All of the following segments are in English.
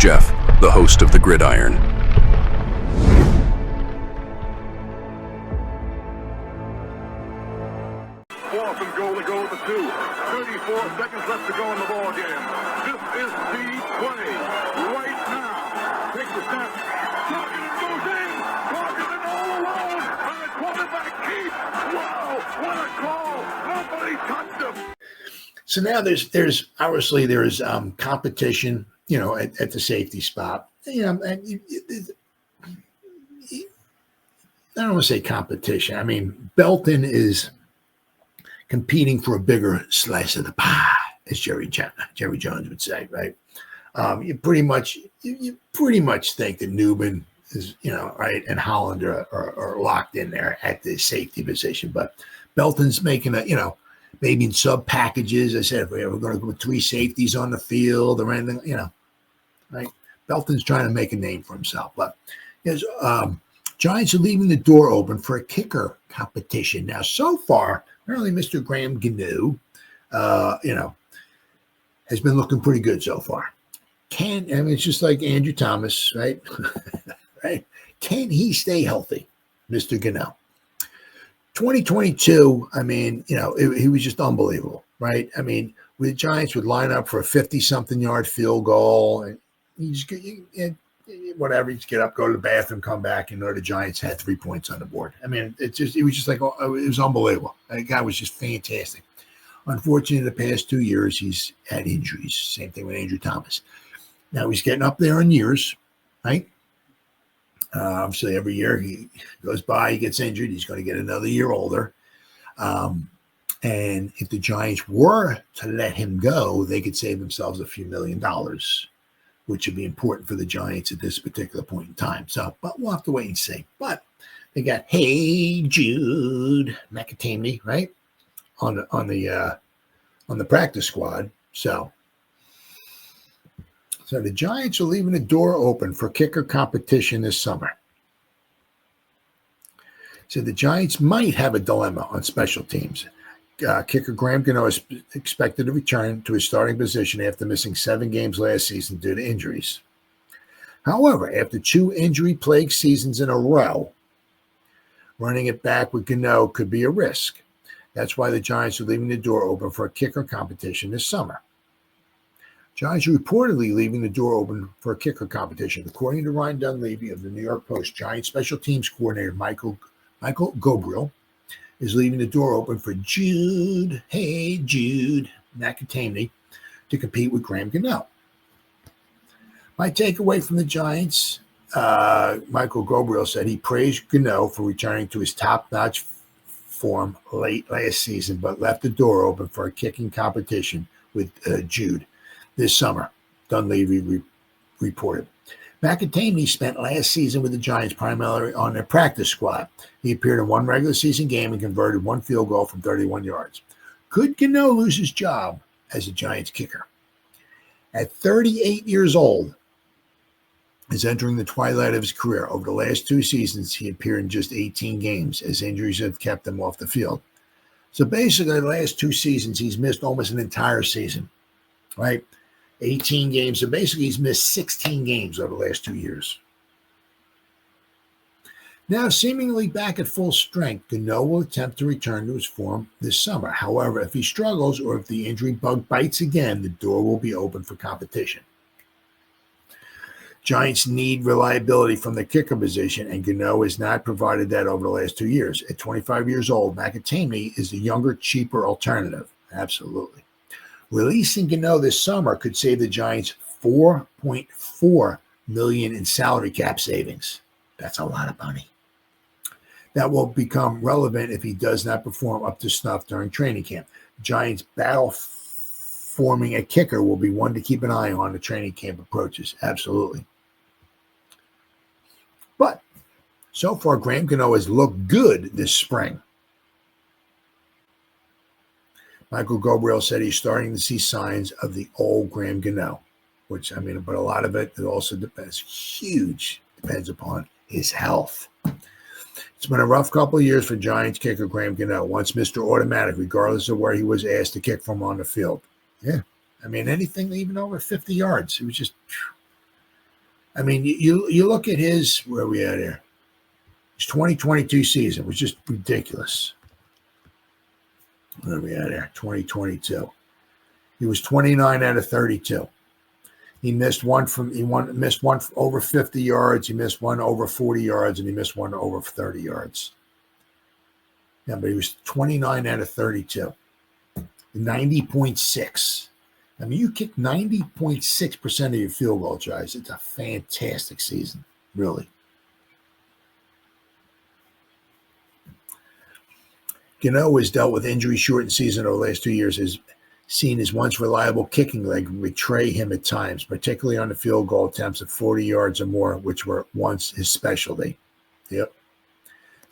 Jeff, the host of the Gridiron. Fourth and goal to go with the 2. 34 seconds left to go in the ball game. This is the play right now. Takes the snap. Targeted goes in. Targeted all alone. And the quarterback keeps. Wow, what a call. Nobody touched him. So now there's obviously competition, at the safety spot. I don't want to say competition. I mean, Belton is competing for a bigger slice of the pie, as Jerry Jones would say, right? You pretty much think that Newman is, right, and Hollander are locked in there at the safety position, but Belton's making maybe in sub packages. I said, if we're going to go with 3 safeties on the field or anything, right? Belton's trying to make a name for himself, but Giants are leaving the door open for a kicker competition. Now, so far, apparently Mr. Graham Gano, has been looking pretty good so far. It's just like Andrew Thomas, right? Right? Can he stay healthy, Mr. Gano? 2022, he was just unbelievable, right? I mean, the Giants would line up for a 50-something yard field goal, and you just whatever, you just get up, go to the bathroom, come back, and the Giants had 3 points on the board. I mean, it was just like, it was unbelievable. The guy was just fantastic. Unfortunately, the past 2 years, he's had injuries. Same thing with Andrew Thomas. Now he's getting up there in years, right? Obviously, every year he goes by, he gets injured. He's going to get another year older. And if the Giants were to let him go, they could save themselves a few $1 million, which would be important for the Giants at this particular point in time. So, but we'll have to wait and see. But they got Jude McAtamney, right, on the practice squad. So the Giants are leaving the door open for kicker competition this summer. So the Giants might have a dilemma on special teams. Kicker Graham Gano is expected to return to his starting position after missing 7 games last season due to injuries. However, after 2 injury-plagued seasons in a row, running it back with Gano could be a risk. That's why the Giants are leaving the door open for a kicker competition this summer. Giants are reportedly leaving the door open for a kicker competition. According to Ryan Dunleavy of the New York Post, Giants special teams coordinator Michael Ghobrial is leaving the door open for Jude McAtamney to compete with Graham Gano. My takeaway from the Giants, Michael Ghobrial said he praised Gano for returning to his top-notch form late last season, but left the door open for a kicking competition with Jude this summer, Dunleavy reported. McAtamney spent last season with the Giants primarily on their practice squad. He appeared in 1 regular season game and converted 1 field goal from 31 yards. Could Gano lose his job as a Giants kicker? At 38 years old, is entering the twilight of his career. Over the last 2 seasons, he appeared in just 18 games as injuries have kept him off the field. So basically, the last 2 seasons, he's missed almost an entire season, right? 18 games. So basically, he's missed 16 games over the last 2 years. Now, seemingly back at full strength, Gano will attempt to return to his form this summer. However, if he struggles or if the injury bug bites again, the door will be open for competition. Giants need reliability from the kicker position, and Gano has not provided that over the last 2 years. At 25 years old, McAtamney is the younger, cheaper alternative. Absolutely. Releasing Gano this summer could save the Giants $4.4 million in salary cap savings. That's a lot of money. That will become relevant if he does not perform up to snuff during training camp. Giants battle forming a kicker will be one to keep an eye on the training camp approaches. Absolutely. But so far, Graham Gano has looked good this spring. Michael Ghobrial said he's starting to see signs of the old Graham Gano, which, but a lot of it also depends upon his health. It's been a rough couple of years for Giants kicker Graham Gano, once Mr. Automatic, regardless of where he was asked to kick from on the field. Yeah, anything even over 50 yards. It was just, I mean, you look at his, where are we at here? His 2022 season was just ridiculous. Where are we at here? 2022. He was 29 out of 32. He missed one missed one over 50 yards. He missed one over 40 yards, and he missed one over 30 yards. Yeah, but he was 29 out of 32. 90.6. I mean, you kick 90.6% of your field goal tries. It's a fantastic season, really. Gano has dealt with injury-shortened season over the last 2 years. Has seen his once reliable kicking leg betray him at times, particularly on the field goal attempts of 40 yards or more, which were once his specialty. Yep.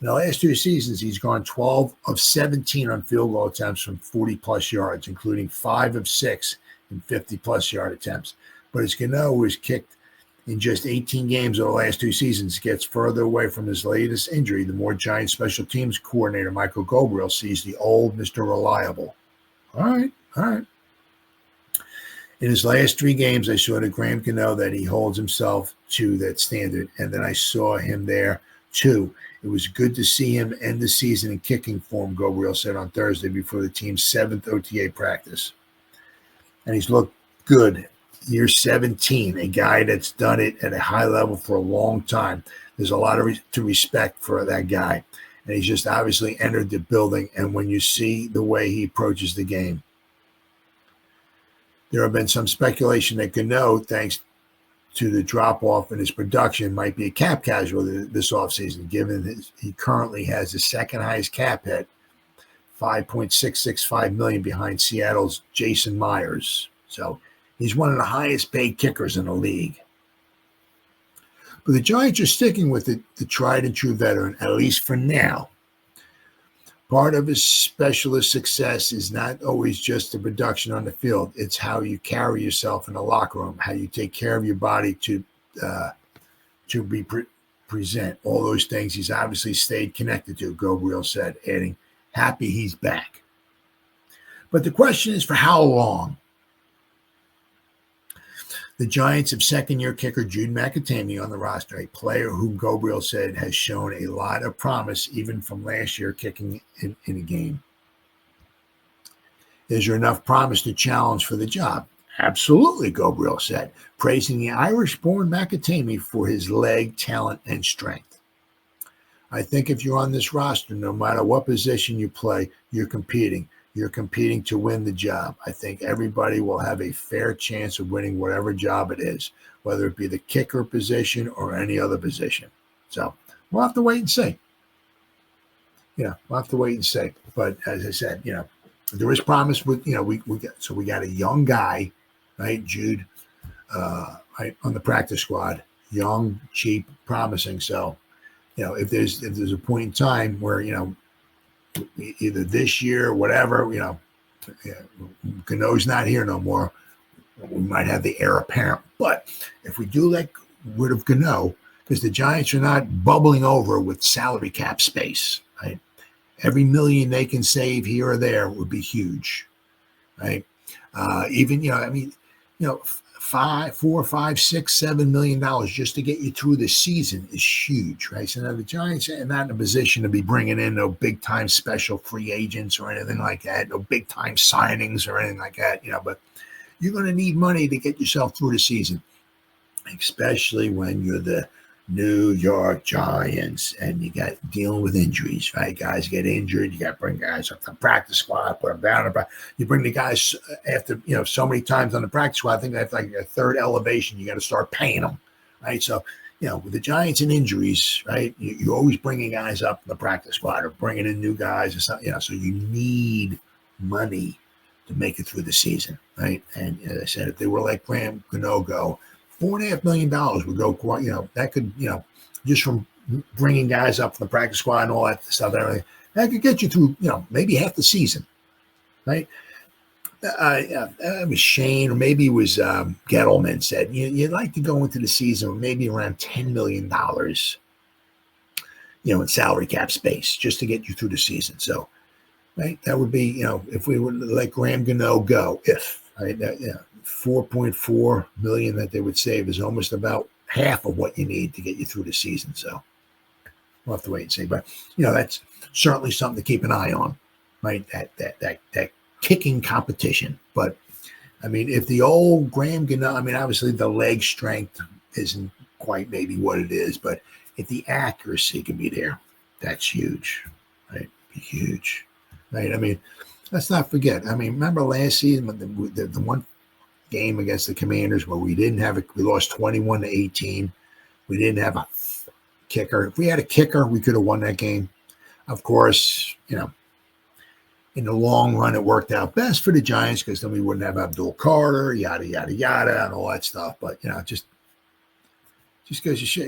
In the last 2 seasons, he's gone 12 of 17 on field goal attempts from 40-plus yards, including 5 of 6 in 50-plus yard attempts. But as Gano, who has kicked in just 18 games over the last 2 seasons, gets further away from his latest injury, the more Giants special teams coordinator Michael Ghobrial sees the old Mr. Reliable. All right. In his last 3 games, I saw to Graham Gano that he holds himself to that standard, and then I saw him there too. It was good to see him end the season in kicking form, Ghobrial said on Thursday before the team's 7th OTA practice. And he's looked good. Year 17, a guy that's done it at a high level for a long time. There's a lot to respect for that guy. And he's just obviously entered the building. And when you see the way he approaches the game, there have been some speculation that Gano, thanks to the drop-off in his production, might be a cap casualty this offseason, given he currently has the second highest cap hit, $5.665 million behind Seattle's Jason Myers. So he's one of the highest paid kickers in the league. But the Giants are sticking with the tried and true veteran, at least for now. Part of his specialist success is not always just the production on the field. It's how you carry yourself in the locker room, how you take care of your body to present. All those things he's obviously stayed connected to, Ghobrial said, adding, happy he's back. But the question is, for how long? The Giants have second-year kicker Jude McAtamney on the roster, a player whom Ghobrial said has shown a lot of promise even from last year kicking in a game. Is there enough promise to challenge for the job? Absolutely, Ghobrial said, praising the Irish-born McAtamney for his leg, talent, and strength. I think if you're on this roster, no matter what position you play, you're competing. You're competing to win the job. I think everybody will have a fair chance of winning whatever job it is, whether it be the kicker position or any other position. So we'll have to wait and see. We'll have to wait and see. But as I said, there is promise with, we got a young guy, right? Jude, right, on the practice squad, young, cheap, promising. So, if there's a point in time where, either this year or whatever, Gano's not here no more, we might have the heir apparent. But if we do let rid of Gano, because the Giants are not bubbling over with salary cap space, right? Every million they can save here or there would be huge, right? Even, $4, $5, $6, $7 million just to get you through the season is huge, right? So now the Giants are not in a position to be bringing in no big time special free agents or anything like that, no big time signings or anything like that, but you're going to need money to get yourself through the season, especially when you're the New York Giants and you got dealing with injuries, right? Guys get injured. You got to bring guys up to the practice squad, put them down. You bring the guys after, so many times on the practice squad. I think that's like a third elevation. You got to start paying them, right? So, with the Giants and injuries, right? You're always bringing guys up in the practice squad or bringing in new guys or something, so you need money to make it through the season, right? And as I said, if they were like Graham Gano go, $4.5 million would go quite, that could, just from bringing guys up from the practice squad and all that stuff, everything, that could get you through, maybe half the season, right? It was Shane, or maybe it was Gettleman said, you'd like to go into the season with maybe around $10 million, in salary cap space just to get you through the season. So, right, that would be, if we would let Graham Gano go, right, $4.4 million that they would save is almost about half of what you need to get you through the season. So we'll have to wait and see. But that's certainly something to keep an eye on, right? That kicking competition. But I mean, if the old Graham Gano, I mean, obviously the leg strength isn't quite maybe what it is, but if the accuracy can be there, that's huge, right? Huge, right? I mean, let's not forget. I mean, remember last season when the one game against the Commanders where we lost 21-18. We didn't have a kicker. If we had a kicker, we could have won that game. Of course, in the long run, it worked out best for the Giants because then we wouldn't have Abdul Carter, yada, yada, yada, and all that stuff. But, just goes to show,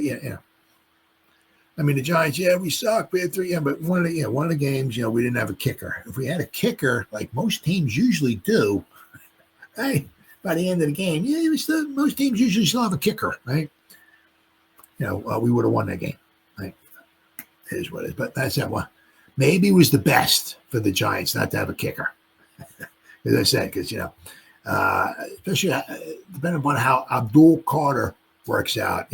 I mean, the Giants, we suck. We had 3, but one of the games, we didn't have a kicker. If we had a kicker, like most teams usually do, right, by the end of the game, most teams usually still have a kicker, right? We would have won that game, right? It is what it is. But that's that one. Maybe it was the best for the Giants not to have a kicker, as I said, because, especially depending upon how Abdul Carter works out,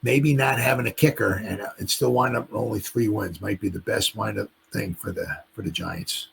maybe not having a kicker and still wind up only 3 wins might be the best wind up thing for the Giants.